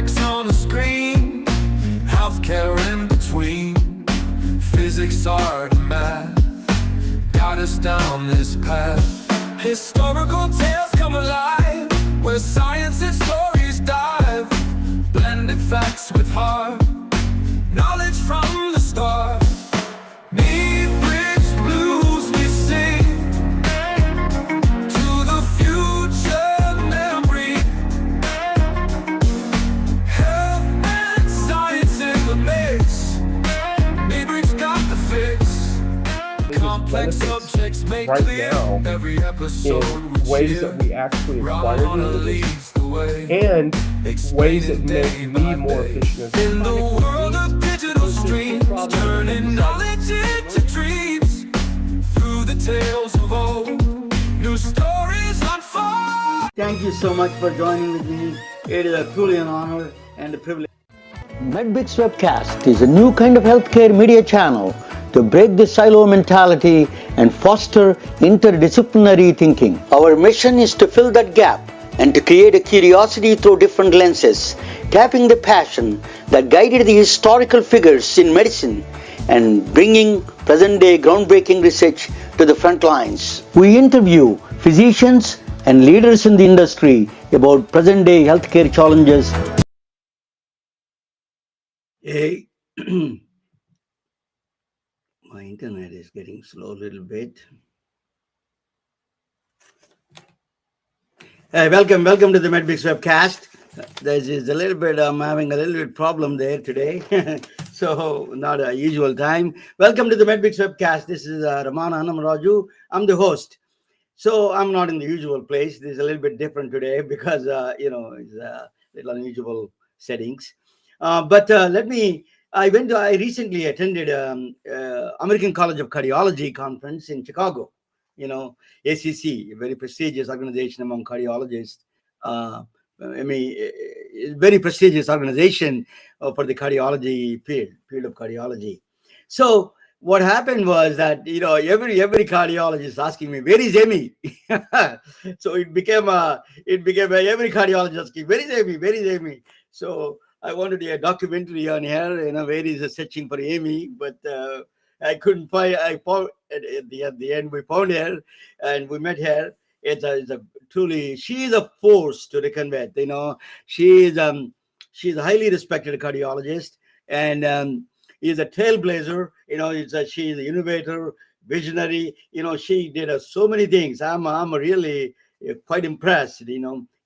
Complex on the screen, healthcare in between. Physics, art, and math got us down this path. Historical tales come alive, where science and stories dive. Blended facts with heart, knowledge from the start. Need bridge blues we sing to the future memory. Health and science in the mix. Need bridge got the fix. Complex subjects make right clear now every episode in ways that we actually acquire knowledge leads the way. and ways that make me more efficient. In the world of digital streams, turning knowledge into dreams. Through the tales of old, new stories unfold. Thank you so much for joining with me. It is truly an honor and a privilege. MedBix Webcast is a new kind of healthcare media channel to break the silo mentality and foster interdisciplinary thinking. Our mission is to fill that gap and to create a curiosity through different lenses, tapping the passion that guided the historical figures in medicine and bringing present-day groundbreaking research to the front lines. We interview physicians and leaders in the industry about present-day healthcare challenges. Hey, my internet is getting slow a little bit. Hey, welcome to the MedBix Webcast. There's a little bit, I'm having a little bit problem there today. So not a usual time. Welcome to the MedBix Webcast. This is Ramana Annamaraju. I'm the host. So I'm not in the usual place. This is a little bit different today because, it's a little unusual settings. But I recently attended American College of Cardiology conference in Chicago. ACC, a very prestigious organization among cardiologists. Very prestigious organization for the cardiology field of cardiology. So what happened was that, every cardiologist asking me, where is Amy? So it became every cardiologist asking, where is Amy? So I wanted a documentary on her, where is searching for Amy, but I couldn't find. I found at the end we found her, and we met her. She is a force to reckon with. She's a highly respected cardiologist, and is a trailblazer. She's an innovator, visionary. She did so many things. I'm really quite impressed.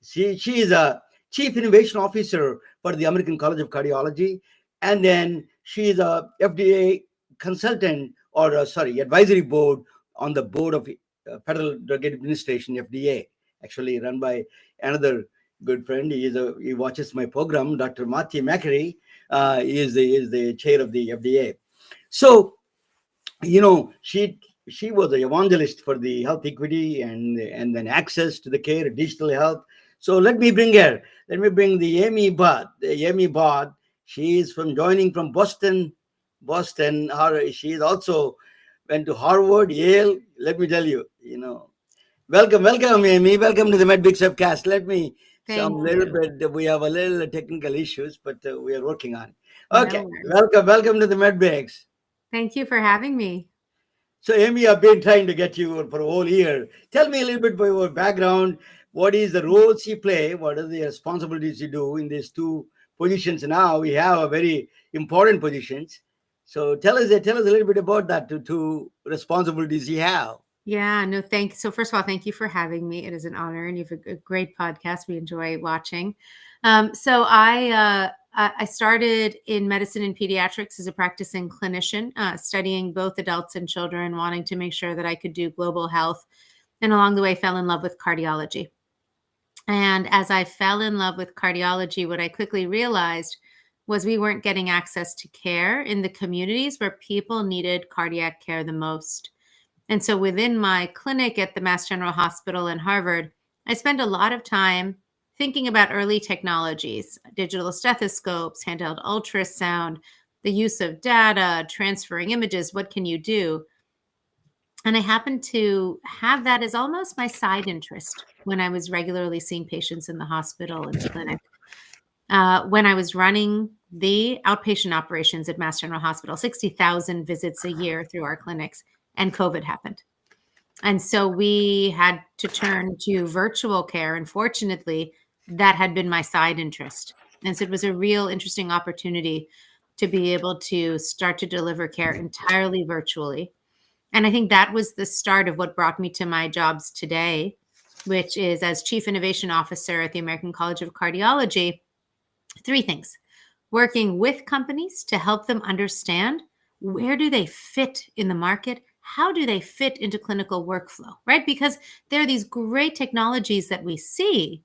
She is a Chief Innovation Officer for the American College of Cardiology, and then she is a FDA consultant advisory board on the board of Federal Drug Administration, FDA, actually run by another good friend. He watches my program, Dr. Matthew McCary. He is the chair of the FDA. So, she was an evangelist for the health equity and then access to the care, digital health. So let me bring her. Let me bring the Amy Bhatt. Amy Bhatt. She is joining from Boston. She's also went to Harvard, Yale. Let me tell you, welcome, Amy. Welcome to the MedBix Webcast. We have a little technical issues, but we are working on it. Okay, welcome to the MedBix. Thank you for having me. So, Amy, I've been trying to get you for a whole year. Tell me a little bit about your background. What is the roles you play? What are the responsibilities you do in these two positions? Now we have a very important positions. So tell us a little bit about that two responsibilities you have. Yeah, no, thanks. So first of all, thank you for having me. It is an honor, and you have a great podcast. We enjoy watching. So I started in medicine and pediatrics as a practicing clinician, studying both adults and children, wanting to make sure that I could do global health, and along the way fell in love with cardiology. And as I fell in love with cardiology, what I quickly realized was we weren't getting access to care in the communities where people needed cardiac care the most. And so within my clinic at the Mass General Hospital in Harvard, I spent a lot of time thinking about early technologies, digital stethoscopes, handheld ultrasound, the use of data, transferring images, what can you do? And I happened to have that as almost my side interest when I was regularly seeing patients in the hospital and clinic. when I was running the outpatient operations at Mass General Hospital, 60,000 visits a year through our clinics, and COVID happened. And so we had to turn to virtual care. And fortunately, that had been my side interest. And so it was a real interesting opportunity to be able to start to deliver care entirely virtually. And I think that was the start of what brought me to my jobs today, which is as Chief Innovation Officer at the American College of Cardiology. Three things: working with companies to help them understand where do they fit in the market, how do they fit into clinical workflow, right? Because there are these great technologies that we see,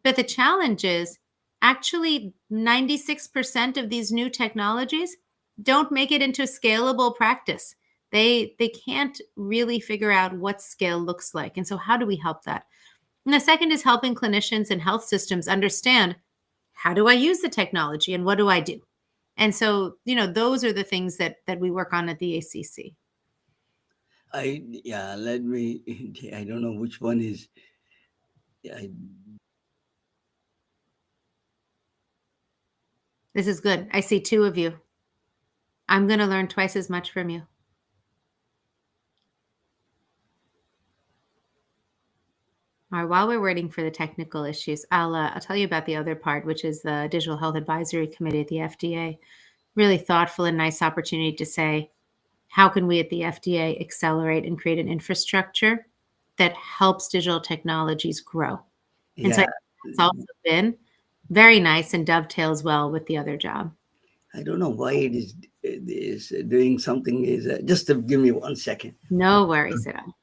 but the challenge is actually 96% of these new technologies don't make it into scalable practice. They can't really figure out what scale looks like. And so how do we help that? And the second is helping clinicians and health systems understand, how do I use the technology and what do I do? And so, those are the things that we work on at the ACC. Let me, I don't know which one is, I, This is good. I see two of you. I'm going to learn twice as much from you. All right, while we're waiting for the technical issues, I'll tell you about the other part, which is the Digital Health Advisory Committee at the FDA. Really thoughtful and nice opportunity to say, how can we at the FDA accelerate and create an infrastructure that helps digital technologies grow? And so it's also been very nice and dovetails well with the other job. I don't know why it is doing something. Just to give me 1 second. No worries at all.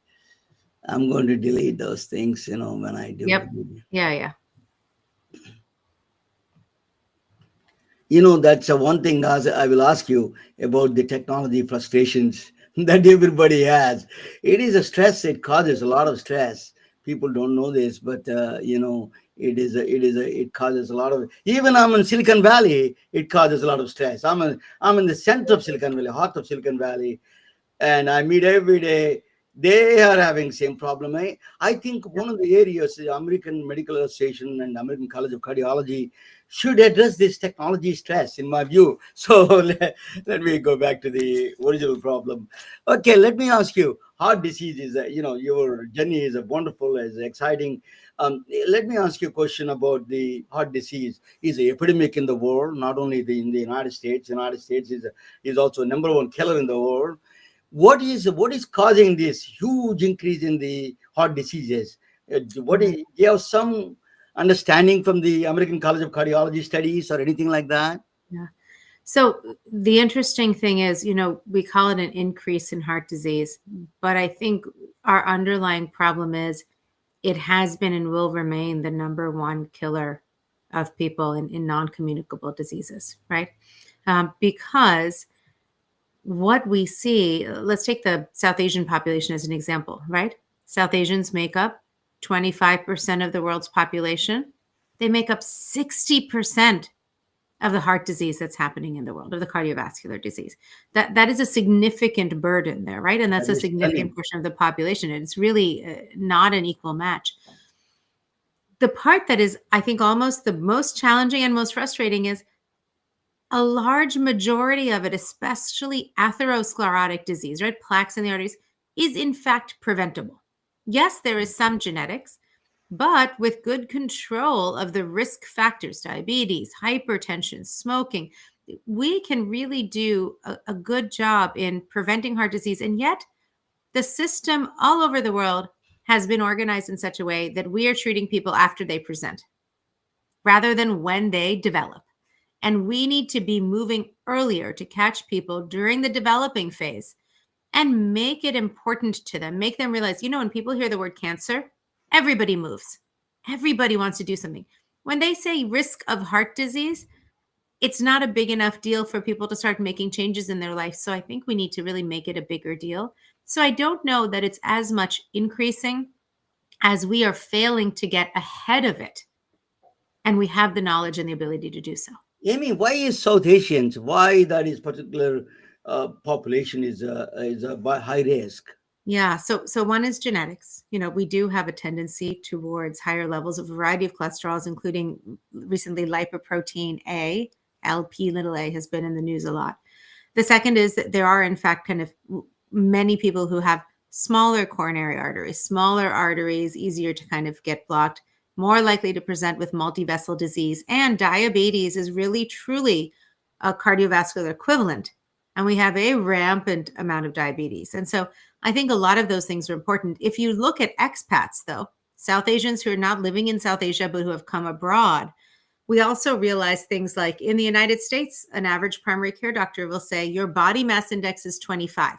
I'm going to delete those things, when I do. Yep. Yeah. That's one thing I will ask you about the technology frustrations that everybody has. It is a stress. It causes a lot of stress. People don't know this, but it causes a lot of. Even I'm in Silicon Valley, it causes a lot of stress. I'm in the center of Silicon Valley, heart of Silicon Valley, and I meet every day. They are having same problem. I think one of the areas the American Medical Association and American College of Cardiology should address this technology stress, in my view. So let me go back to the original problem. Okay, let me ask you, heart disease is, your journey is wonderful, is exciting. Let me ask you a question about the heart disease. Is an epidemic in the world, not only in the United States. United States is also number one killer in the world. What is causing this huge increase in the heart diseases? Do you have some understanding from the American College of Cardiology studies or anything like that? Yeah. So the interesting thing is, we call it an increase in heart disease, but I think our underlying problem is it has been and will remain the number one killer of people in non-communicable diseases, right? Because what we see, let's take the South Asian population as an example, right? South Asians make up 25% of the world's population. They make up 60% of the heart disease that's happening in the world, of the cardiovascular disease. That is a significant burden there, right? And that's a significant portion of the population. And it's really not an equal match. The part that is, I think, almost the most challenging and most frustrating is a large majority of it, especially atherosclerotic disease, right? Plaques in the arteries, is in fact preventable. Yes, there is some genetics, but with good control of the risk factors, diabetes, hypertension, smoking, we can really do a good job in preventing heart disease. And yet the system all over the world has been organized in such a way that we are treating people after they present rather than when they develop. And we need to be moving earlier to catch people during the developing phase and make it important to them, make them realize, when people hear the word cancer, everybody moves. Everybody wants to do something. When they say risk of heart disease, it's not a big enough deal for people to start making changes in their life. So I think we need to really make it a bigger deal. So I don't know that it's as much increasing as we are failing to get ahead of it. And we have the knowledge and the ability to do so. Amy, why is South Asians, why that is particular population is a high risk? Yeah. So one is genetics. We do have a tendency towards higher levels of a variety of cholesterols, including recently lipoprotein A, LP little a has been in the news a lot. The second is that there are, in fact, kind of many people who have smaller coronary arteries, smaller arteries, easier to kind of get blocked, more likely to present with multivessel disease. And diabetes is really, truly a cardiovascular equivalent. And we have a rampant amount of diabetes. And so I think a lot of those things are important. If you look at expats, though, South Asians who are not living in South Asia, but who have come abroad, we also realize things like in the United States, an average primary care doctor will say your body mass index is 25.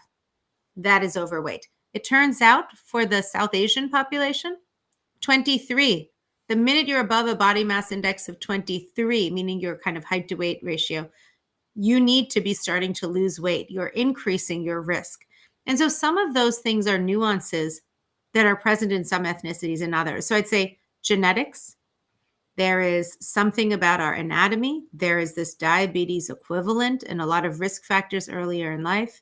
That is overweight. It turns out for the South Asian population, 23. The minute you're above a body mass index of 23, meaning your kind of height to weight ratio, you need to be starting to lose weight. You're increasing your risk. And so some of those things are nuances that are present in some ethnicities and others. So I'd say genetics. There is something about our anatomy. There is this diabetes equivalent and a lot of risk factors earlier in life.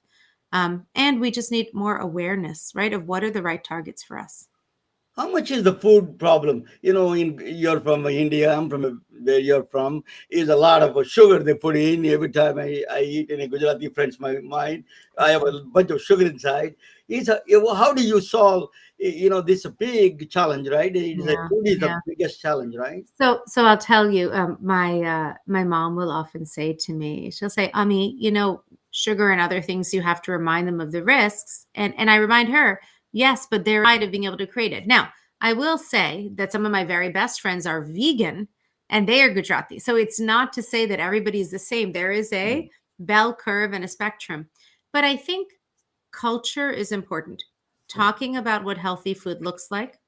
And we just need more awareness, right, of what are the right targets for us. How much is the food problem? You're from India, I'm from where you're from. Is a lot of sugar they put in every time I eat any Gujarati friends my mind. I have a bunch of sugar inside. How do you solve? This big challenge, right? It is Yeah, food is the yeah. biggest challenge, right? So I'll tell you, my mom will often say to me, she'll say, Ami, sugar and other things, you have to remind them of the risks. And I remind her, yes, but they're right of being able to create it. Now, I will say that some of my very best friends are vegan and they are Gujarati. So it's not to say that everybody is the same. There is a bell curve and a spectrum. But I think culture is important. Talking about what healthy food looks like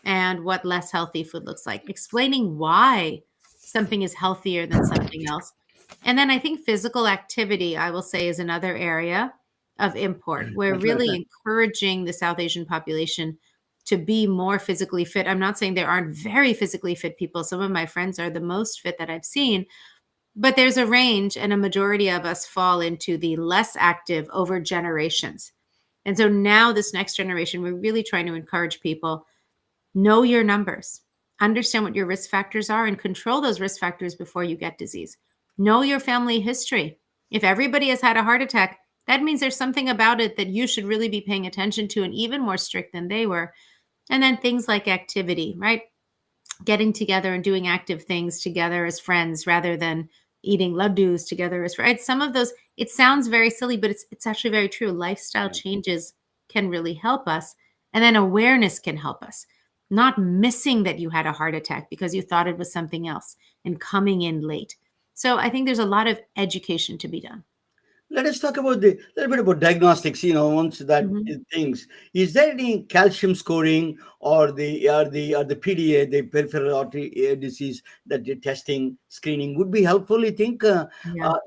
and what less healthy food looks like, explaining why something is healthier than something else. And then I think physical activity, I will say, is another area of import. We're really encouraging the South Asian population to be more physically fit. I'm not saying there aren't very physically fit people. Some of my friends are the most fit that I've seen, but there's a range, and a majority of us fall into the less active over generations. And so now this next generation, we're really trying to encourage people, know your numbers, understand what your risk factors are, and control those risk factors before you get disease. Know your family history. If everybody has had a heart attack, that means there's something about it that you should really be paying attention to, and even more strict than they were. And then things like activity, right? Getting together and doing active things together as friends rather than eating laddus together as friends. Some of those, it sounds very silly, but it's actually very true. Lifestyle changes can really help us. And then awareness can help us. Not missing that you had a heart attack because you thought it was something else and coming in late. So I think there's a lot of education to be done. Let us talk about the little bit about diagnostics. Once that Mhm. things, is there any calcium scoring or the PDA, the peripheral artery disease, that the testing screening would be helpful? You think Yeah.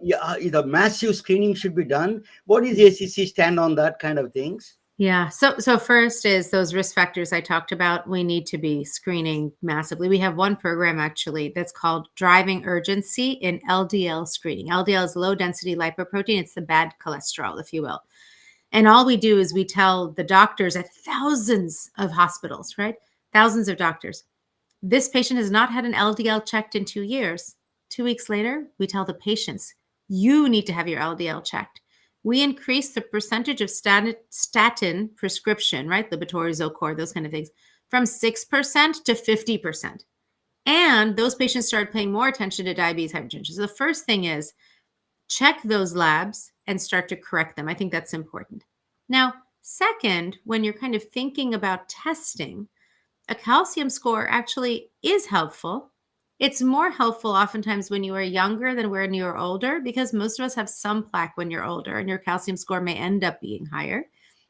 the massive screening should be done? What is the ACC stand on that kind of things? Yeah. So first is those risk factors I talked about. We need to be screening massively. We have one program actually that's called Driving Urgency in LDL Screening. LDL is low density lipoprotein. It's the bad cholesterol, if you will. And all we do is we tell the doctors at thousands of hospitals, right? Thousands of doctors. This patient has not had an LDL checked in 2 years. 2 weeks later, we tell the patients, you need to have your LDL checked. We increase the percentage of statin prescription, right? Lipitor, Zocor, those kind of things, from 6% to 50%. And those patients started paying more attention to diabetes, hypertension. So the first thing is check those labs and start to correct them. I think that's important. Now, second, when you're kind of thinking about testing, a calcium score actually is helpful. It's more helpful oftentimes when you are younger than when you're older, because most of us have some plaque when you're older and your calcium score may end up being higher.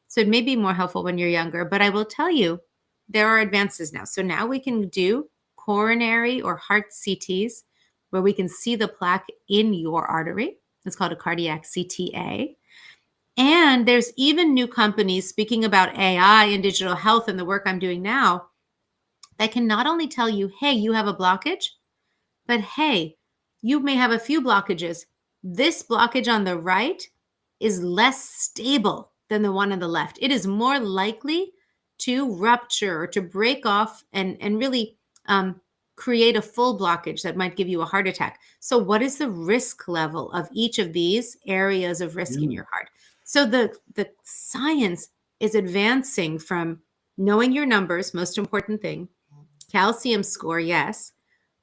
So it may be more helpful when you're younger, but I will tell you, there are advances now. So now we can do coronary or heart CTs where we can see the plaque in your artery. It's called a cardiac CTA. And there's even new companies, speaking about AI and digital health and the work I'm doing now, that can not only tell you, hey, you have a blockage, but hey, you may have a few blockages. This blockage on the right is less stable than the one on the left. It is more likely to rupture or to break off and really create a full blockage that might give you a heart attack. So what is the risk level of each of these areas of risk in your heart? So the science is advancing from knowing your numbers, most important thing, calcium score, yes,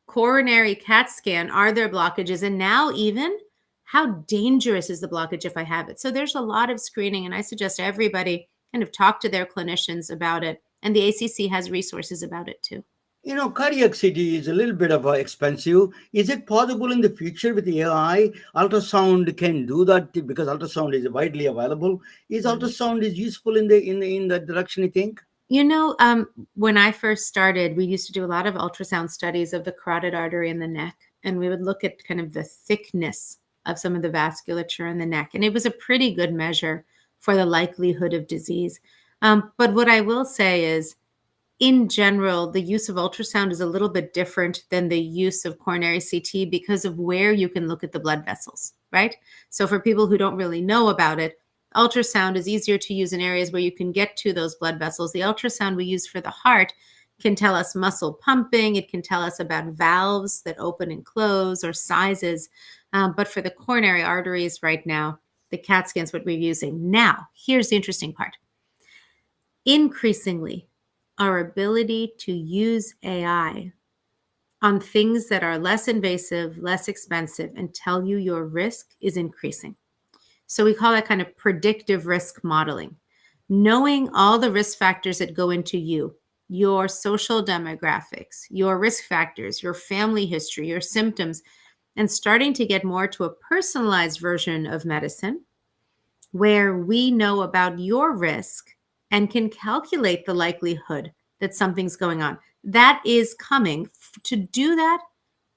coronary CAT scan, are there blockages? And now even how dangerous is the blockage if I have it? So there's a lot of screening, and I suggest everybody kind of talk to their clinicians about it. And the ACC has resources about it too. Cardiac CT is a little bit of expensive. Is it possible in the future with AI, ultrasound can do that because ultrasound is widely available? Is ultrasound is useful in the direction you think? When I first started, we used to do a lot of ultrasound studies of the carotid artery in the neck, and we would look at kind of the thickness of some of the vasculature in the neck. And it was a pretty good measure for the likelihood of disease. But what I will say is, in general, the use of ultrasound is a little bit different than the use of coronary CT because of where you can look at the blood vessels, right? So for people who don't really know about it, ultrasound is easier to use in areas where you can get to those blood vessels. The ultrasound we use for the heart can tell us muscle pumping. It can tell us about valves that open and close or sizes. But for the coronary arteries right now, the CAT scan is what we're using. Now, here's the interesting part. Increasingly, our ability to use AI on things that are less invasive, less expensive, and tell you your risk is increasing. So we call that kind of predictive risk modeling. Knowing all the risk factors that go into you, your social demographics, your risk factors, your family history, your symptoms, and starting to get more to a personalized version of medicine where we know about your risk and can calculate the likelihood that something's going on. That is coming. To do that,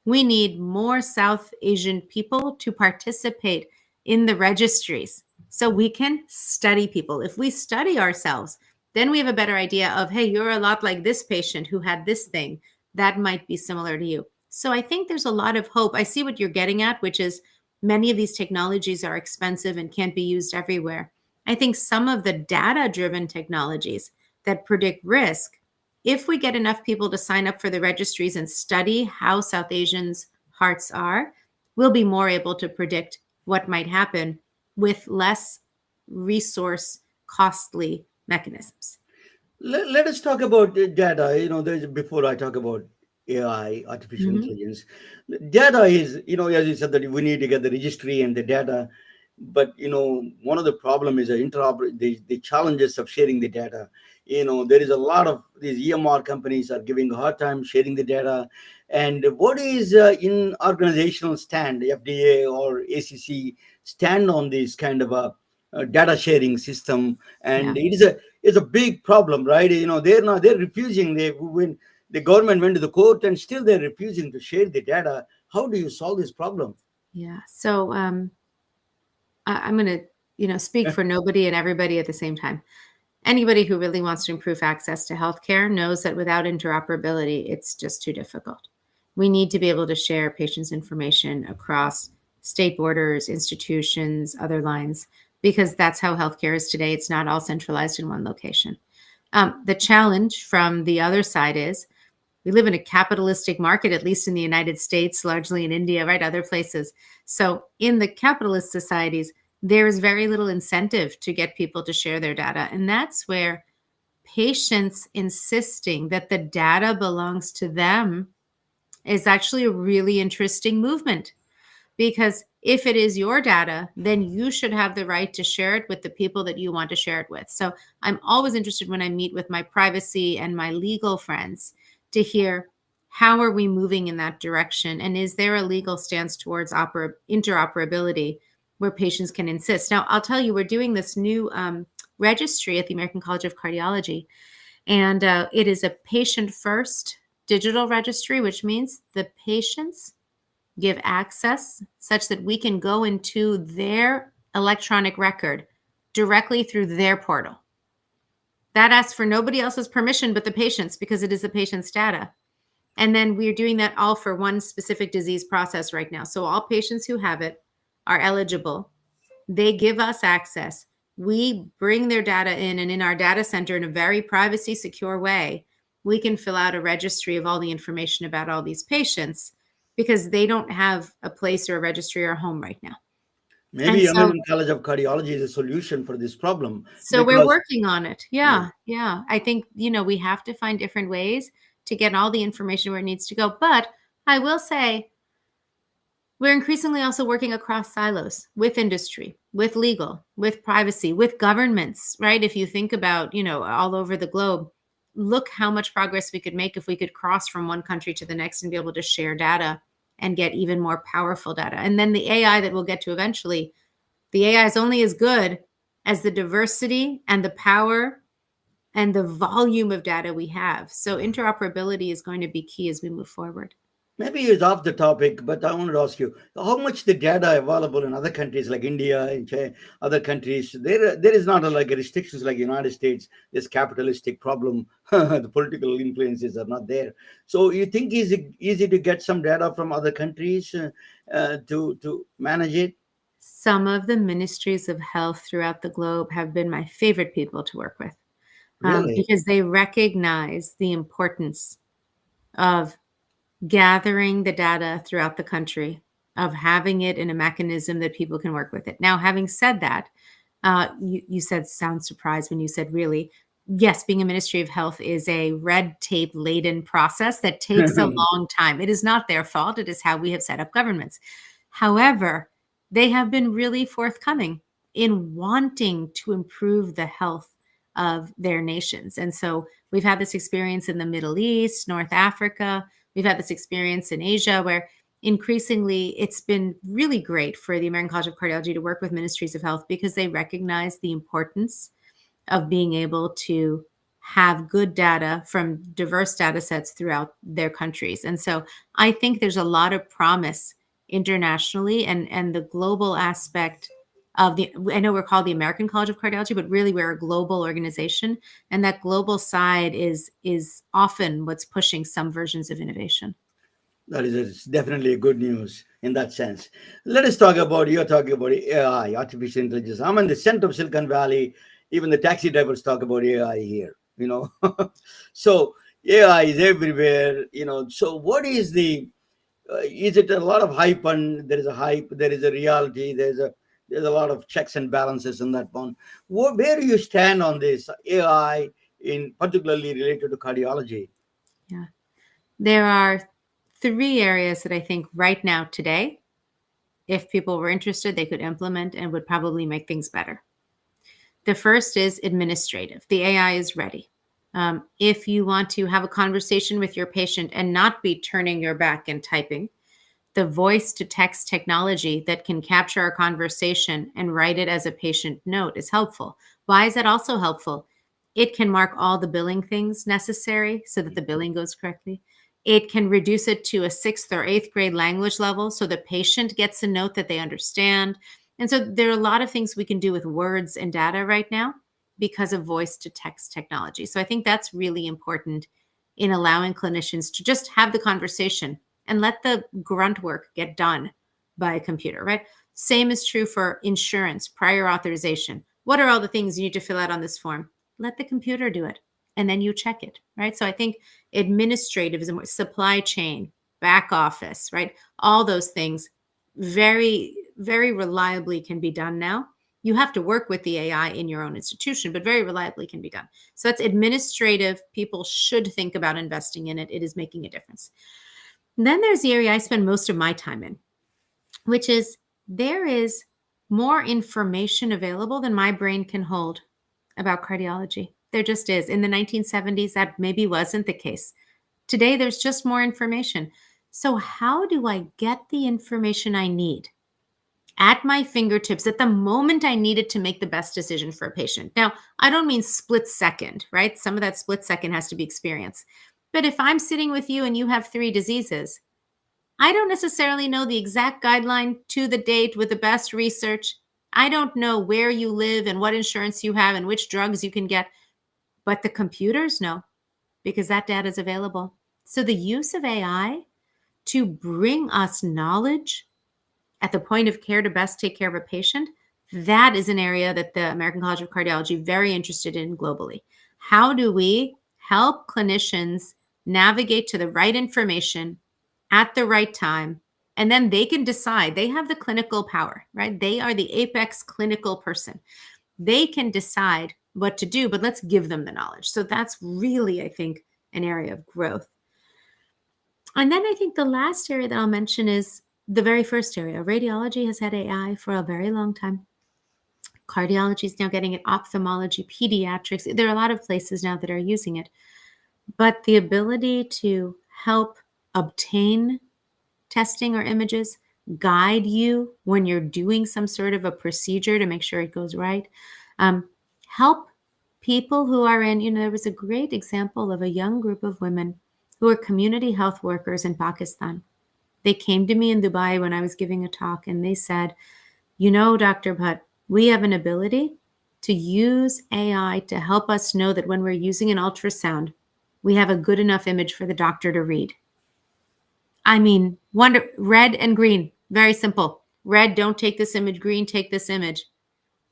we need more South Asian people to participate in the registries so we can study people. If we study ourselves, then we have a better idea of, hey, you're a lot like this patient who had this thing. That might be similar to you. So I think there's a lot of hope. I see what you're getting at, which is many of these technologies are expensive and can't be used everywhere. I think some of the data-driven technologies that predict risk, if we get enough people to sign up for the registries and study how South Asians' hearts are, we'll be more able to predict what might happen with less resource costly mechanisms. Let us talk about the data. Before I talk about AI, artificial intelligence, data is, as you said, that we need to get the registry and the data. But, one of the problem is the challenges of sharing the data. There is a lot of these EMR companies are giving a hard time sharing the data. And what is in organizational stand, FDA or ACC stand on this kind of a data sharing system? And it's a big problem, right? They're refusing. When the government went to the court and still they're refusing to share the data. How do you solve this problem? Yeah. So I'm going to, speak for nobody and everybody at the same time. Anybody who really wants to improve access to healthcare knows that without interoperability, it's just too difficult. We need to be able to share patients' information across state borders, institutions, other lines, because that's how healthcare is today. It's not all centralized in one location. The challenge from the other side is we live in a capitalistic market, at least in the United States, largely in India, right? Other places. So in the capitalist societies, there is very little incentive to get people to share their data. And that's where patients insisting that the data belongs to them is actually a really interesting movement. Because if it is your data, then you should have the right to share it with the people that you want to share it with. So I'm always interested when I meet with my privacy and my legal friends to hear, how are we moving in that direction? And is there a legal stance towards interoperability where patients can insist? Now, I'll tell you, we're doing this new registry at the American College of Cardiology. And it is a patient-first digital registry, which means the patients give access such that we can go into their electronic record directly through their portal. That asks for nobody else's permission but the patient's, because it is the patient's data. And then we're doing that all for one specific disease process right now. So all patients who have it are eligible. They give us access we bring their data in, and in our data center in a very privacy secure way, we can fill out a registry of all the information about all these patients because they don't have a place or a registry or a home right now. And Maybe so American College of Cardiology is a solution for this problem we're because working on it. yeah, Yeah. I think, we have to find different ways to get all the information where it needs to go. But I will say, we're increasingly also working across silos with industry, with legal, with privacy, with governments, right? If you think about, all over the globe, look how much progress we could make if we could cross from one country to the next and be able to share data and get even more powerful data. And then the AI that we'll get to eventually, the AI is only as good as the diversity and the power and the volume of data we have. So interoperability is going to be key as we move forward. maybe it's off the topic, but I wanted to ask you how much the data available in other countries like India and other countries. There is not like restrictions like United States. This capitalistic problem, the political influences are not there. So you think is it easy to get some data from other countries to manage it? Some of the ministries of health throughout the globe have been my favorite people to work with, Really? because they recognize the importance of gathering the data throughout the country, of having it in a mechanism that people can work with it. Now, having said that, you said sound surprised when you said really. Yes, being a Ministry of Health is a red tape laden process that takes a long time. It is not their fault. It is how we have set up governments. However, they have been really forthcoming in wanting to improve the health of their nations. And so we've had this experience in the Middle East, North Africa. We've had this experience in Asia where increasingly it's been really great for the American College of Cardiology to work with ministries of health because they recognize the importance of being able to have good data from diverse data sets throughout their countries. And so I think there's a lot of promise internationally, and the global aspect of I know we're called the American College of Cardiology, but really we're a global organization. And that global side is often what's pushing some versions of innovation. That is it's definitely a good news in that sense. Let us talk about you're talking about AI, artificial intelligence. I'm in the center of Silicon Valley. Even the taxi drivers talk about AI here. So AI is everywhere. So what is the is it a lot of hype? And there is a hype. There is a reality. There's a lot of checks and balances in that one. Where do you stand on this AI, in particularly related to cardiology? Yeah. There are 3 areas that I think right now today, if people were interested, they could implement and would probably make things better. The first is administrative. The AI is ready. If you want to have a conversation with your patient and not be turning your back and typing, the voice to text technology that can capture our conversation and write it as a patient note is helpful. Why is that also helpful? It can mark all the billing things necessary so that the billing goes correctly. It can reduce it to a 6th or 8th grade language level so the patient gets a note that they understand. And so there are a lot of things we can do with words and data right now because of voice to text technology. So I think that's really important in allowing clinicians to just have the conversation and let the grunt work get done by a computer, right? Same is true for insurance, prior authorization. What are all the things you need to fill out on this form? Let the computer do it, and then you check it, right? So I think administrative is more supply chain, back office, right? All those things very, very reliably can be done now. You have to work with the AI in your own institution, but very reliably can be done. So that's administrative. People should think about investing in it. It is making a difference. Then there's the area I spend most of my time in, which is there is more information available than my brain can hold about cardiology. There just is. In the 1970s, that maybe wasn't the case. Today, there's just more information. So how do I get the information I need at my fingertips at the moment I need it to make the best decision for a patient? Now, I don't mean split second, right? Some of that split second has to be experience. But if I'm sitting with you and you have 3 diseases, I don't necessarily know the exact guideline to the date with the best research. I don't know where you live and what insurance you have and which drugs you can get, but the computers know because that data is available. So the use of AI to bring us knowledge at the point of care to best take care of a patient, That is an area that the American College of Cardiology is very interested in globally. How do we help clinicians navigate to the right information at the right time? And then they can decide. They have the clinical power, right? They are the apex clinical person. They can decide what to do, but let's give them the knowledge. So that's really, I think, an area of growth. And then I think the last area that I'll mention is the very first area. Radiology has had AI for a very long time. Cardiology is now getting it, ophthalmology, pediatrics. There are a lot of places now that are using it. But the ability to help obtain testing or images, guide you when you're doing some sort of a procedure to make sure it goes right, help people who are in, there was a great example of a young group of women who are community health workers in Pakistan. They came to me in Dubai when I was giving a talk, and they said, Dr. Bhatt, we have an ability to use AI to help us know that when we're using an ultrasound, we have a good enough image for the doctor to read. I mean, red and green, very simple. Red, don't take this image. Green, take this image.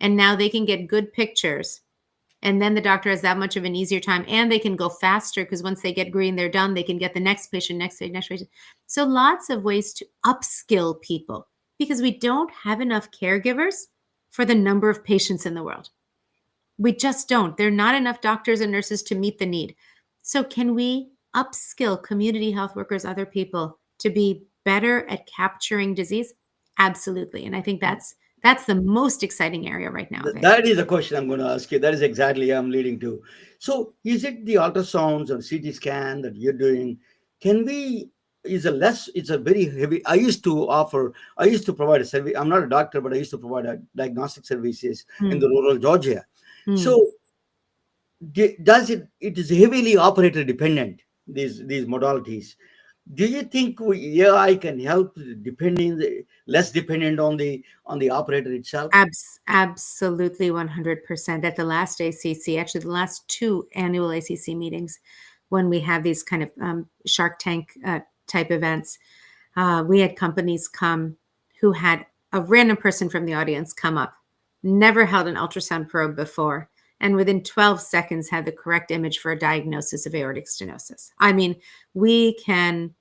And now they can get good pictures. And then the doctor has that much of an easier time, and they can go faster because once they get green, they're done. They can get the next patient, next patient. So lots of ways to upskill people because we don't have enough caregivers for the number of patients in the world. We just don't. There are not enough doctors and nurses to meet the need. So can we upskill community health workers, other people, to be better at capturing disease? Absolutely. And I think that's the most exciting area right now. That is the question I'm going to ask you. That is exactly I'm leading to. So is it the ultrasounds or CT scan that you're doing? It's a very heavy. I used to provide a service. I'm not a doctor, but I used to provide diagnostic services in the rural Georgia. So it is heavily operator dependent, these modalities. Do you think AI can help less dependent on the operator itself? Absolutely 100%. At the last ACC, actually the last two annual ACC meetings, when we have these kind of Shark Tank type events, we had companies come who had a random person from the audience come up, never held an ultrasound probe before, and within 12 seconds had the correct image for a diagnosis of aortic stenosis. I mean, we can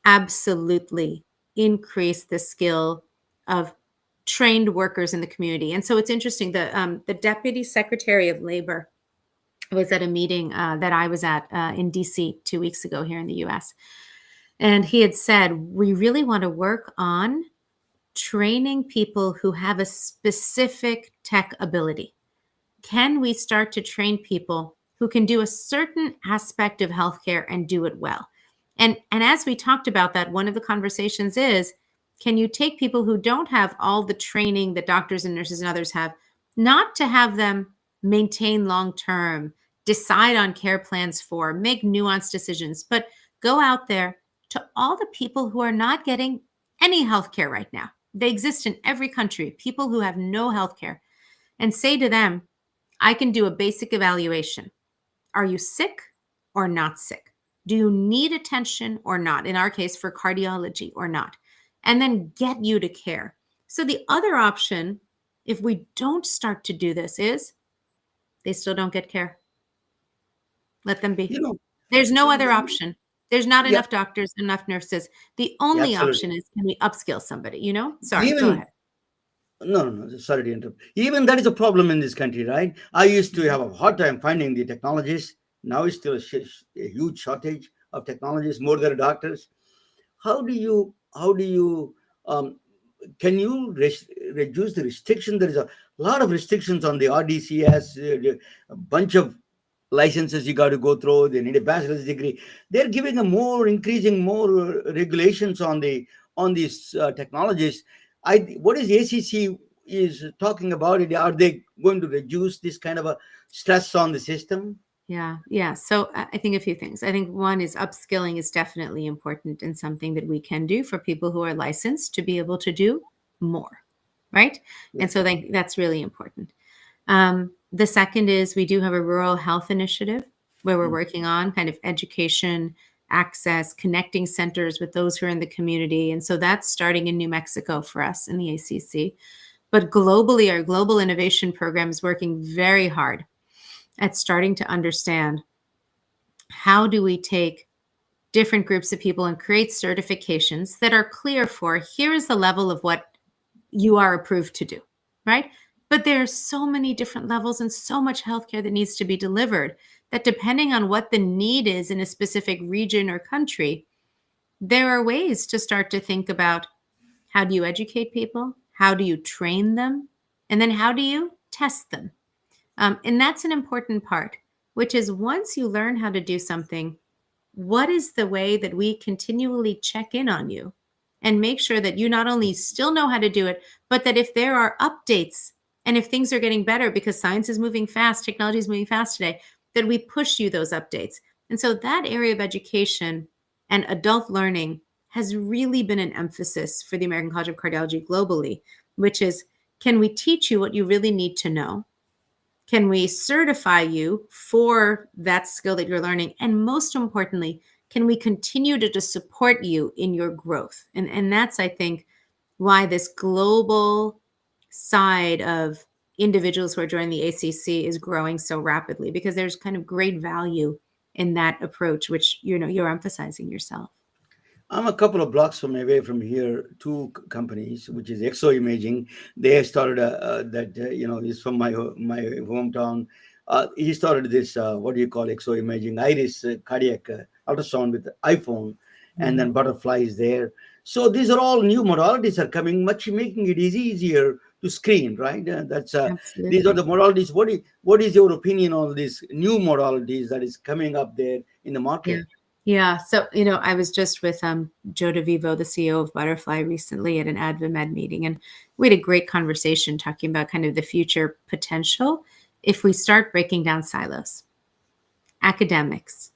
absolutely increase the skill of trained workers in the community. And so it's interesting, the Deputy Secretary of Labor was at a meeting that I was at in DC 2 weeks ago here in the US. And he had said, we really want to work on training people who have a specific tech ability. Can we start to train people who can do a certain aspect of healthcare and do it well? And as we talked about that, one of the conversations is, can you take people who don't have all the training that doctors and nurses and others have, not to have them maintain long-term, decide on care plans make nuanced decisions, but go out there to all the people who are not getting any healthcare right now. They exist in every country, people who have no healthcare, and say to them, I can do a basic evaluation. Are you sick or not sick? Do you need attention or not? In our case, for cardiology or not? And then get you to care. So the other option, if we don't start to do this, is they still don't get care. Let them be. There's no other option. There's not enough doctors, enough nurses. The only option is, can we upskill somebody? Sorry, go ahead. No, sorry to interrupt. Even that is a problem in this country, right? I used to have a hard time finding the technologists. Now it's still a huge shortage of technologists, more than doctors. How do you can you reduce the restriction? There is a lot of restrictions on the RDCS, a bunch of licenses you got to go through. They need a bachelor's degree. They're giving increasing more regulations on these technologies. What is ACC is talking about it? Are they going to reduce this kind of a stress on the system? Yeah. So I think a few things. I think one is upskilling is definitely important and something that we can do for people who are licensed to be able to do more, right? And so that's really important. The second is we do have a rural health initiative where we're working on kind of education, access, connecting centers with those who are in the community. And so that's starting in New Mexico for us in the ACC. But globally, our global innovation program is working very hard at starting to understand how do we take different groups of people and create certifications that are clear for here is the level of what you are approved to do, right? But there are so many different levels and so much healthcare that needs to be delivered that depending on what the need is in a specific region or country, there are ways to start to think about how do you educate people? How do you train them? And then how do you test them? And that's an important part, which is once you learn how to do something, what is the way that we continually check in on you and make sure that you not only still know how to do it, but that if there are updates and if things are getting better because science is moving fast, technology is moving fast today, that we push you those updates. And so that area of education and adult learning has really been an emphasis for the American College of Cardiology globally, which is, can we teach you what you really need to know? Can we certify you for that skill that you're learning? And most importantly, can we continue to support you in your growth? And that's, I think, why this global side of individuals who are joining the ACC is growing so rapidly, because there's kind of great value in that approach, which you're emphasizing yourself. I'm a couple of blocks away from here. Two companies, which is Exo Imaging. They started he's from my hometown. He started this what do you call Exo Imaging iris cardiac ultrasound with the iPhone, and then Butterfly is there. So these are all new modalities are coming, much making it easier to screen, right? These are Absolutely. the modalities. What is your opinion on these new modalities that is coming up there in the market? Yeah. So, I was just with Joe DeVivo, the CEO of Butterfly, recently at an AdvaMed meeting, and we had a great conversation talking about kind of the future potential if we start breaking down silos. Academics,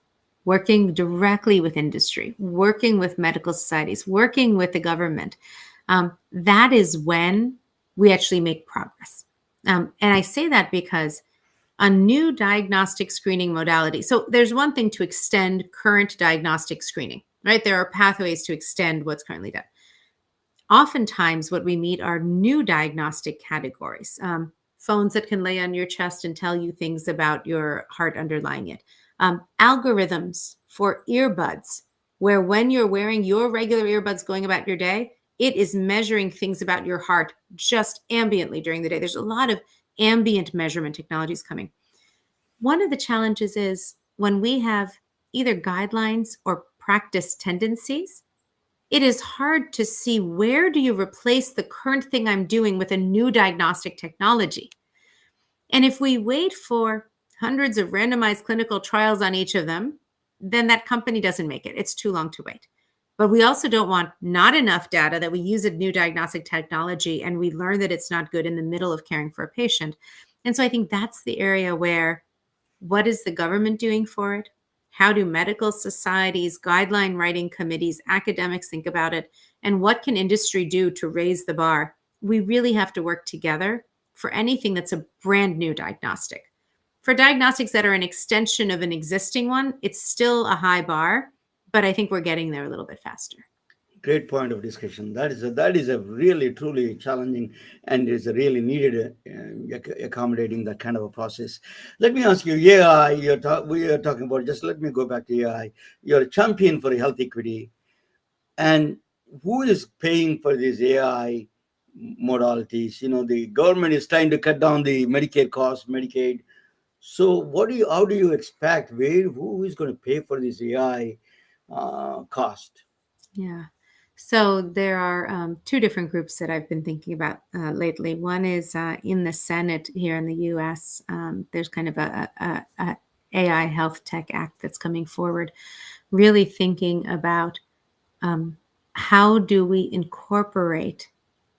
working directly with industry, working with medical societies, working with the government. That is when we actually make progress. And I say that because a new diagnostic screening modality. So there's one thing to extend current diagnostic screening, right? There are pathways to extend what's currently done. Oftentimes, what we meet are new diagnostic categories. Phones that can lay on your chest and tell you things about your heart underlying it. Algorithms for earbuds, where when you're wearing your regular earbuds going about your day, it is measuring things about your heart just ambiently during the day. There's a lot of ambient measurement technologies coming. One of the challenges is when we have either guidelines or practice tendencies, it is hard to see where do you replace the current thing I'm doing with a new diagnostic technology. And if we wait for hundreds of randomized clinical trials on each of them, then that company doesn't make it. It's too long to wait. But we also don't want not enough data that we use a new diagnostic technology and we learn that it's not good in the middle of caring for a patient. And so I think that's the area where, what is the government doing for it? How do medical societies, guideline writing committees, academics think about it? And what can industry do to raise the bar? We really have to work together for anything that's a brand new diagnostic. For diagnostics that are an extension of an existing one, it's still a high bar, but I think we're getting there a little bit faster. Great point of discussion. That is a really truly challenging and is a really needed accommodating that kind of a process. Let me ask you, AI. We are talking about. Just let me go back to AI. You're a champion for health equity, and who is paying for these AI modalities? The government is trying to cut down the Medicare costs, Medicaid. So how do you expect who is going to pay for this AI cost? Yeah. So there are two different groups that I've been thinking about lately. One is in the Senate here in the U.S. There's kind of a AI Health Tech Act that's coming forward, really thinking about how do we incorporate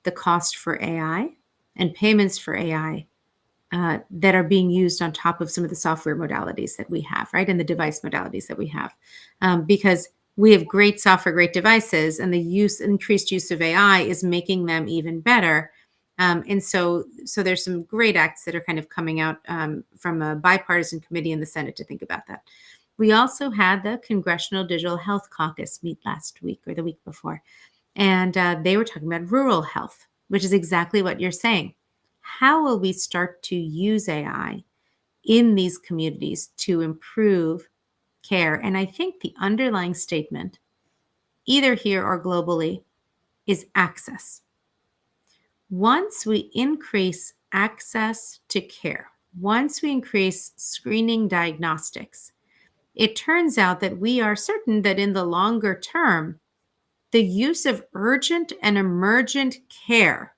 the cost for AI and payments for AI that are being used on top of some of the software modalities that we have, right? And the device modalities that we have. Because we have great software, great devices, and the increased use of AI is making them even better. And so there's some great acts that are kind of coming out from a bipartisan committee in the Senate to think about that. We also had the Congressional Digital Health Caucus meet last week or the week before, and they were talking about rural health, which is exactly what you're saying. how will we start to use AI in these communities to improve care? And I think the underlying statement, either here or globally, is access. Once we increase access to care, once we increase screening diagnostics, it turns out that we are certain that in the longer term, the use of urgent and emergent care,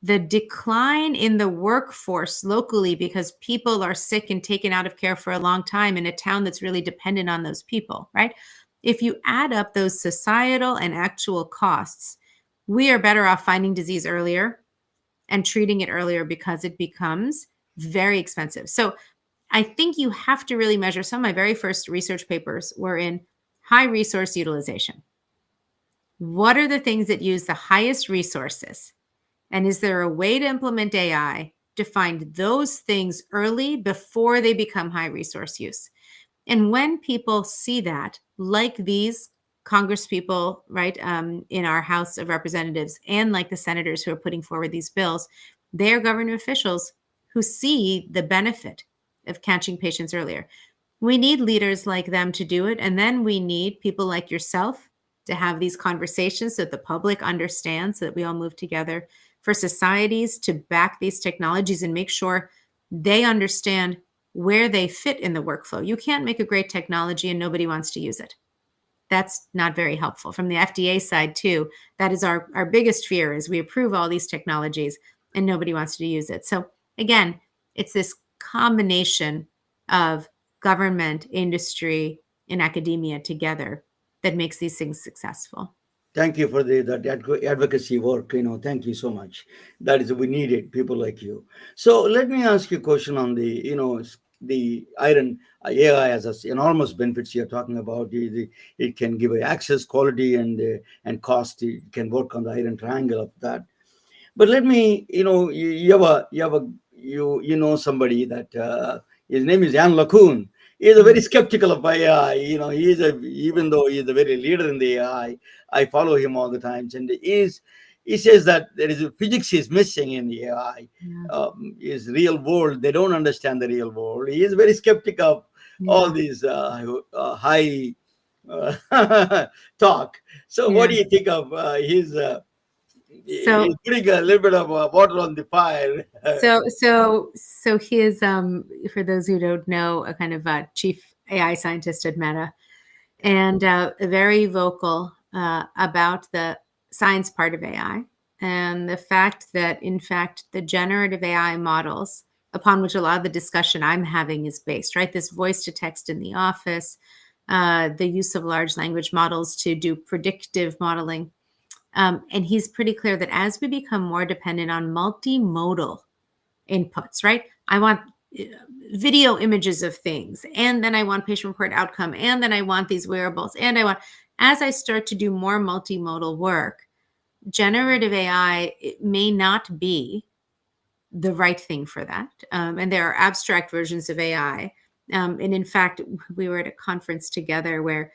the decline in the workforce locally because people are sick and taken out of care for a long time in a town that's really dependent on those people, right? If you add up those societal and actual costs, we are better off finding disease earlier and treating it earlier because it becomes very expensive. So I think you have to really measure. Some of my very first research papers were in high resource utilization. What are the things that use the highest resources? And is there a way to implement AI to find those things early before they become high resource use? And when people see that, like these Congress people, right, in our House of Representatives, and like the senators who are putting forward these bills, they are government officials who see the benefit of catching patients earlier. We need leaders like them to do it. And then we need people like yourself to have these conversations so that the public understands, so that we all move together, for societies to back these technologies and make sure they understand where they fit in the workflow. You can't make a great technology and nobody wants to use it. That's not very helpful. From the FDA side too, that is our biggest fear, is we approve all these technologies and nobody wants to use it. So again, it's this combination of government, industry, and academia together that makes these things successful. Thank you for that advocacy work. Thank you so much. That is, we needed people like you. So let me ask you a question on the iron. AI has enormous benefits you're talking about. It can give access, quality, and cost. It can work on the iron triangle of that. But let me, you know somebody that his name is Jan LeCun. He is a very skeptical of AI. Even though he is a very leader in the AI, I follow him all the times, and he says that there is physics is missing in the AI. Yeah. Is real world, they don't understand the real world. He is very skeptical of all these high talk. So what do you think of his? So He's putting a little bit of water on the fire. so he is, for those who don't know, a kind of chief AI scientist at Meta, and very vocal about the science part of AI and the fact that, in fact, the generative AI models upon which a lot of the discussion I'm having is based, right? This voice to text in the office, the use of large language models to do predictive modeling. And he's pretty clear that as we become more dependent on multimodal inputs, right? I want video images of things, and then I want patient reported outcome, and then I want these wearables, and as I start to do more multimodal work, generative AI, it may not be the right thing for that. And there are abstract versions of AI. And in fact, we were at a conference together where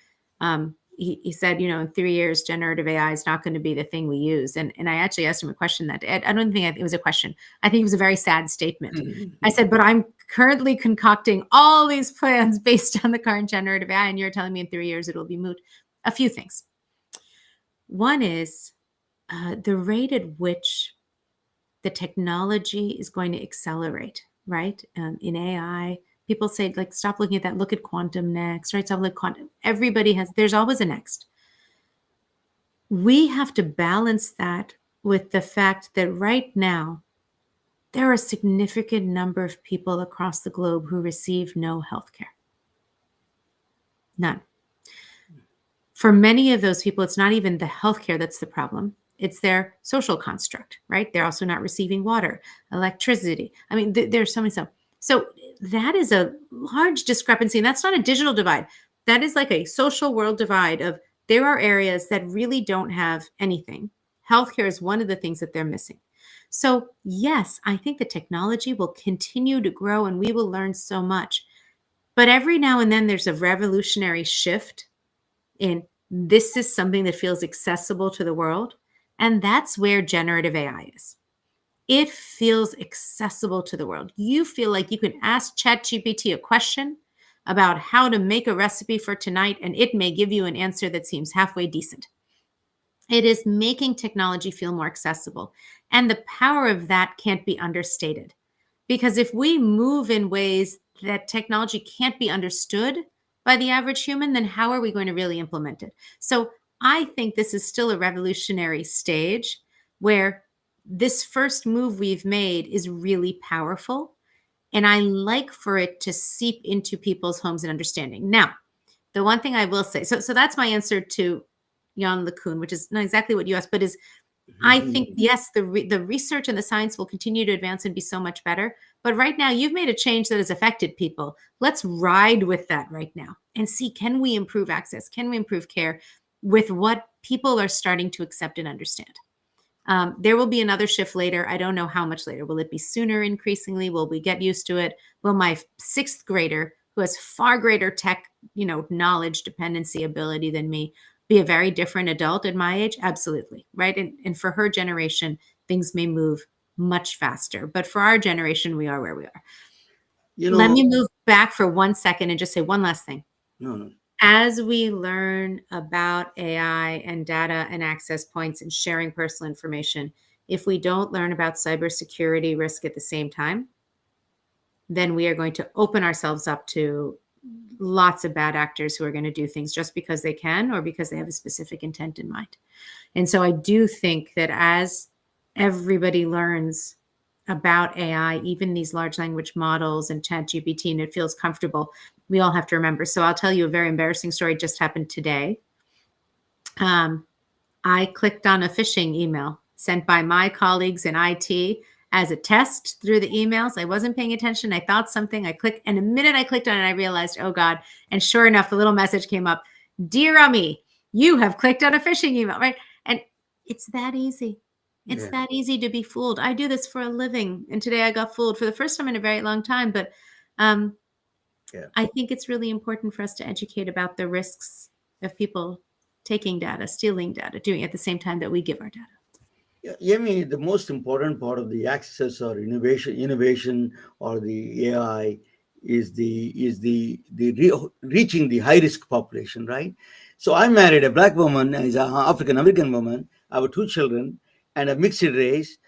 he said, in 3 years, generative AI is not going to be the thing we use. And I actually asked him a question that I don't think it was a question. I think it was a very sad statement. I said, but I'm currently concocting all these plans based on the current generative AI, and you're telling me in 3 years it'll be moot. A few things. One is the rate at which the technology is going to accelerate, right? In AI, people say, like, stop looking at that, look at quantum next, right? Stop looking at quantum. There's always a next. We have to balance that with the fact that right now, there are a significant number of people across the globe who receive no healthcare. None. For many of those people, it's not even the healthcare that's the problem. It's their social construct, right? They're also not receiving water, electricity. I mean, there's so many stuff. So that is a large discrepancy. And that's not a digital divide. That is like a social world divide of, there are areas that really don't have anything. Healthcare is one of the things that they're missing. So yes, I think the technology will continue to grow and we will learn so much. But every now and then there's a revolutionary shift in, this is something that feels accessible to the world. And that's where generative AI is. it feels accessible to the world. You feel like you can ask ChatGPT a question about how to make a recipe for tonight, and it may give you an answer that seems halfway decent. It is making technology feel more accessible. And the power of that can't be understated. Because if we move in ways that technology can't be understood by the average human, then how are we going to really implement it? So I think this is still a revolutionary stage where this first move we've made is really powerful. And I like for it to seep into people's homes and understanding. Now, the one thing I will say, so that's my answer to Jan LeCun, which is not exactly what you asked, but is I think, yes, the research and the science will continue to advance and be so much better. But right now, you've made a change that has affected people. Let's ride with that right now and see, can we improve access? Can we improve care with what people are starting to accept and understand? There will be another shift later. I don't know how much later. Will it be sooner increasingly? Will we get used to it? Will my sixth grader, who has far greater tech, knowledge, dependency, ability than me, be a very different adult at my age? Absolutely. Right. And for her generation, things may move much faster. But for our generation, we are where we are. Let me move back for 1 second and just say one last thing. No. As we learn about AI and data and access points and sharing personal information, if we don't learn about cybersecurity risk at the same time, then we are going to open ourselves up to lots of bad actors who are going to do things just because they can or because they have a specific intent in mind. And so I do think that as everybody learns about AI, even these large language models and ChatGPT, and it feels comfortable, we all have to remember. So I'll tell you a very embarrassing story just happened today. I clicked on a phishing email sent by my colleagues in IT as a test through the emails. I wasn't paying attention. I thought something. I clicked, and the minute I clicked on it, I realized, oh God. And sure enough, the little message came up, "Dear Ami, you have clicked on a phishing email," right? And it's that easy. It's that easy to be fooled. I do this for a living. And today I got fooled for the first time in a very long time. But I think it's really important for us to educate about the risks of people taking data, stealing data, doing it at the same time that we give our data. Yeah, I mean, the most important part of the access or innovation or the AI is reaching the high risk population, right? So I married a black woman, is an African American woman. I have 2 children and a mixed race,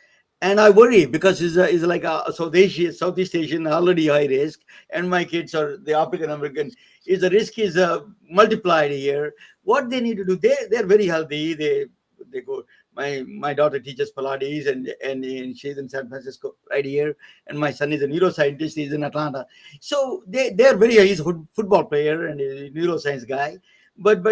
and I worry because it's like a Southeast Asian, already high risk, and my kids are the African American. Is the risk is multiplied here? What they need to do? They're very healthy. They go. My daughter teaches Pilates and she's in San Francisco right here, and my son is a neuroscientist. He's in Atlanta. So they're he's a football player and a neuroscience guy. But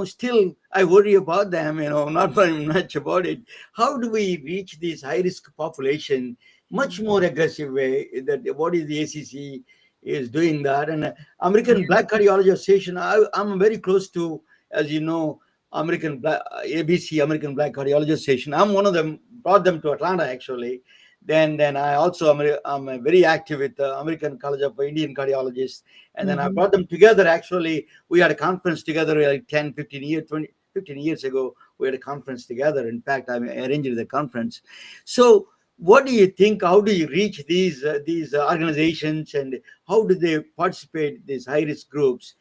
still I worry about them. Not very much about it. How do we reach this high risk population much more aggressive way? That what is the ACC is doing that, and American Black Cardiology Association. I'm very close to, as you know, ABC, American Black Cardiology Association. I'm one of them. Brought them to Atlanta actually. Then I also I'm very active with the American College of Indian Cardiologists. And then I brought them together. Actually, we had a conference together like 10, 15 years ago. We had a conference together. In fact, I arranged the conference. So what do you think? How do you reach these organizations, and how do they participate, these high risk groups,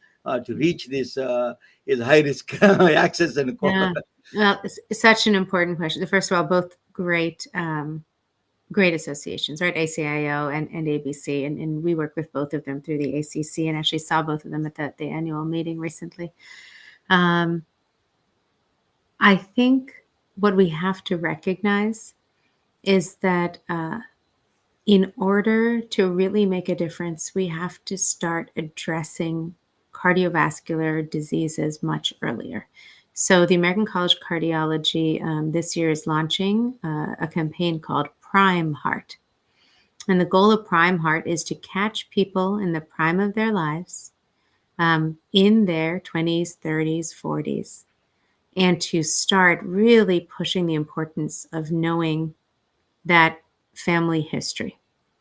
to reach this is high risk access and Well, it's such an important question. First of all, both great associations, right? ACIO and ABC, and we work with both of them through the ACC, and actually saw both of them at the annual meeting recently. I think what we have to recognize is that in order to really make a difference, we have to start addressing cardiovascular diseases much earlier. So the American College of Cardiology this year is launching a campaign called Prime Heart. And the goal of Prime Heart is to catch people in the prime of their lives, in their 20s, 30s, 40s, and to start really pushing the importance of knowing that family history,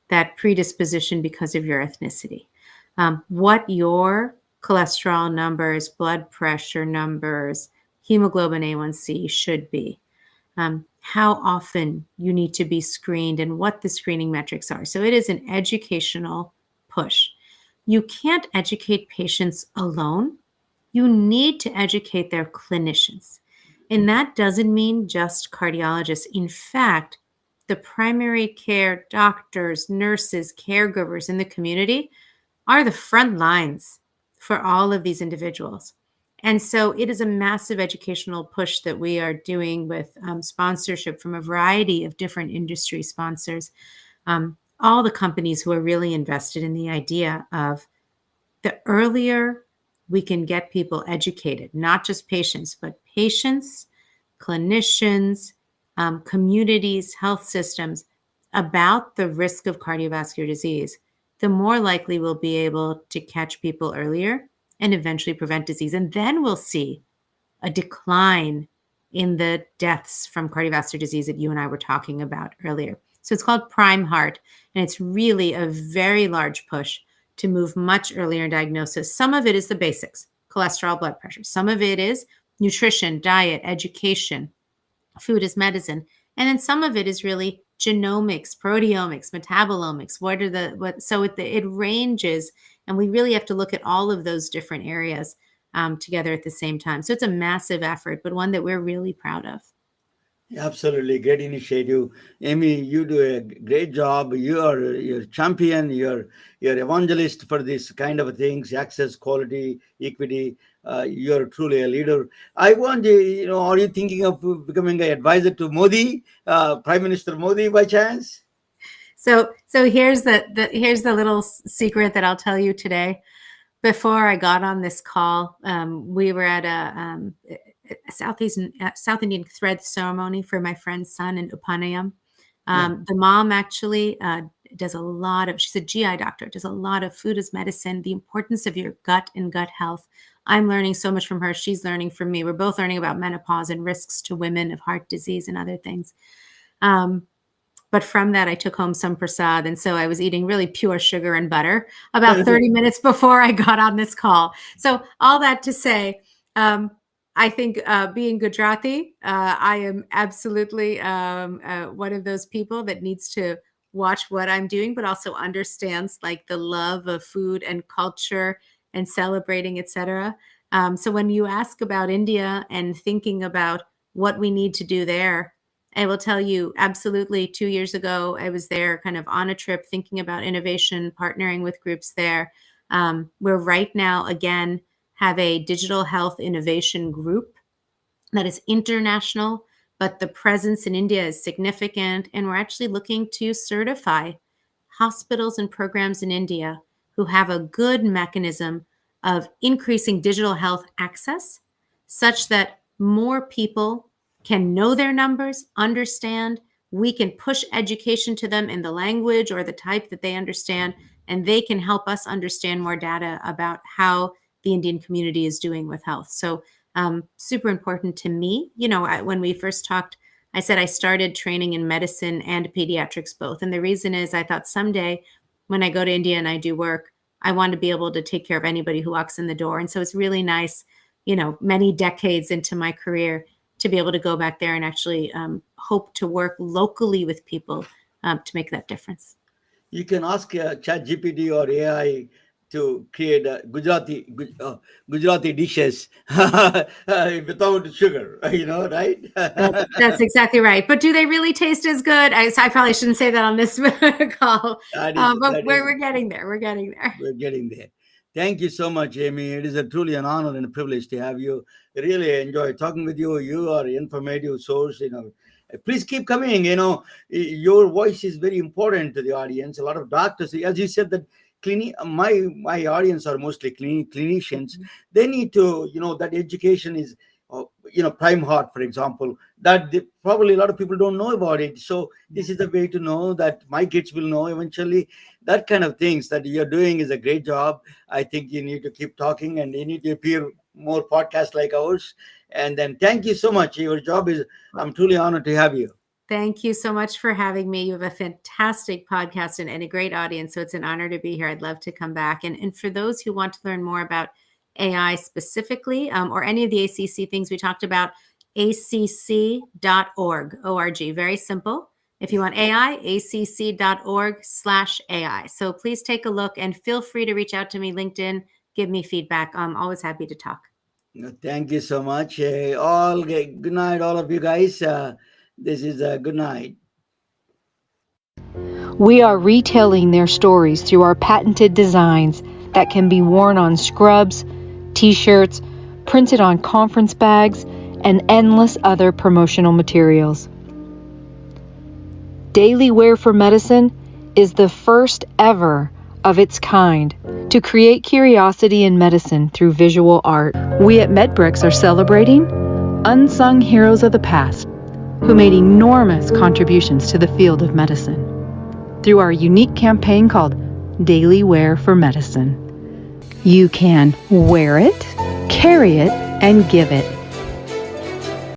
that predisposition because of your ethnicity, what your cholesterol numbers, blood pressure numbers, hemoglobin A1C should be, how often you need to be screened and what the screening metrics are. So it is an educational push. You can't educate patients alone. You need to educate their clinicians. And that doesn't mean just cardiologists. In fact, the primary care doctors, nurses, caregivers in the community are the front lines for all of these individuals. And so it is a massive educational push that we are doing with sponsorship from a variety of different industry sponsors, all the companies who are really invested in the idea of the earlier we can get people educated, not just patients, but patients, clinicians, communities, health systems about the risk of cardiovascular disease, the more likely we'll be able to catch people earlier and eventually prevent disease. And then we'll see a decline in the deaths from cardiovascular disease that you and I were talking about earlier. So it's called Prime Heart, and it's really a very large push to move much earlier in diagnosis. Some of it is the basics, cholesterol, blood pressure. Some of it is nutrition, diet, education, food is medicine. And then some of it is really genomics, proteomics, metabolomics. It ranges, and we really have to look at all of those different areas together at the same time. So it's a massive effort, but one that we're really proud of. Absolutely, great initiative, Amy. You do a great job. You're champion. You're evangelist for this kind of things, access, quality, equity. You're truly a leader. I want are you thinking of becoming an advisor to Modi, Prime Minister Modi, by chance? So here's the little secret that I'll tell you today. Before I got on this call, we were at a South Indian thread ceremony for my friend's son in Upanayam. The mom actually does a lot of, she's a GI doctor, does a lot of food as medicine, the importance of your gut and gut health. I'm learning so much from her. She's learning from me. We're both learning about menopause and risks to women of heart disease and other things. But from that, I took home some prasad. And so I was eating really pure sugar and butter about 30 minutes before I got on this call. So all that to say, I think being Gujarati, I am absolutely one of those people that needs to watch what I'm doing, but also understands like the love of food and culture and celebrating, etc. So when you ask about India and thinking about what we need to do there, I will tell you absolutely 2 years ago, I was there kind of on a trip thinking about innovation, partnering with groups there. We're right now, again, have a digital health innovation group that is international, but the presence in India is significant. And we're actually looking to certify hospitals and programs in India who have a good mechanism of increasing digital health access such that more people can know their numbers, understand. We can push education to them in the language or the type that they understand, and they can help us understand more data about how the Indian community is doing with health. So super important to me. When we first talked, I said I started training in medicine and pediatrics both. And the reason is I thought someday when I go to India and I do work, I want to be able to take care of anybody who walks in the door. And so it's really nice, many decades into my career, to be able to go back there and actually hope to work locally with people to make that difference. You can ask ChatGPT or AI to create Gujarati dishes without sugar, right? That's exactly right. But do they really taste as good? I probably shouldn't say that on this call. We're getting there. We're getting there. We're getting there. Thank you so much, Amy. It is truly an honor and a privilege to have you. I really enjoy talking with you. You are an informative source. Please keep coming. Your voice is very important to the audience. A lot of doctors, as you said, that my audience are mostly clinicians. They need to, that education is, Prime Heart, for example, that probably a lot of people don't know about it. So this is a way to know that my kids will know eventually. That kind of things that you're doing is a great job. I think you need to keep talking, and you need to appear more podcasts like ours. And then thank you so much. Your job is, I'm truly honored to have you. Thank you so much for having me. You have a fantastic podcast and a great audience. So it's an honor to be here. I'd love to come back. And for those who want to learn more about AI specifically, or any of the ACC things we talked about, acc.org, O-R-G, very simple. If you want AI, acc.org/AI. So please take a look and feel free to reach out to me, LinkedIn, give me feedback. I'm always happy to talk. Thank you so much. Good night, all of you guys. This is a good night. We are retelling their stories through our patented designs that can be worn on scrubs, t-shirts, printed on conference bags, and endless other promotional materials. Daily Wear for Medicine is the first ever of its kind to create curiosity in medicine through visual art. We at MedBricks are celebrating unsung heroes of the past who made enormous contributions to the field of medicine through our unique campaign called Daily Wear for Medicine. You can wear it, carry it, and give it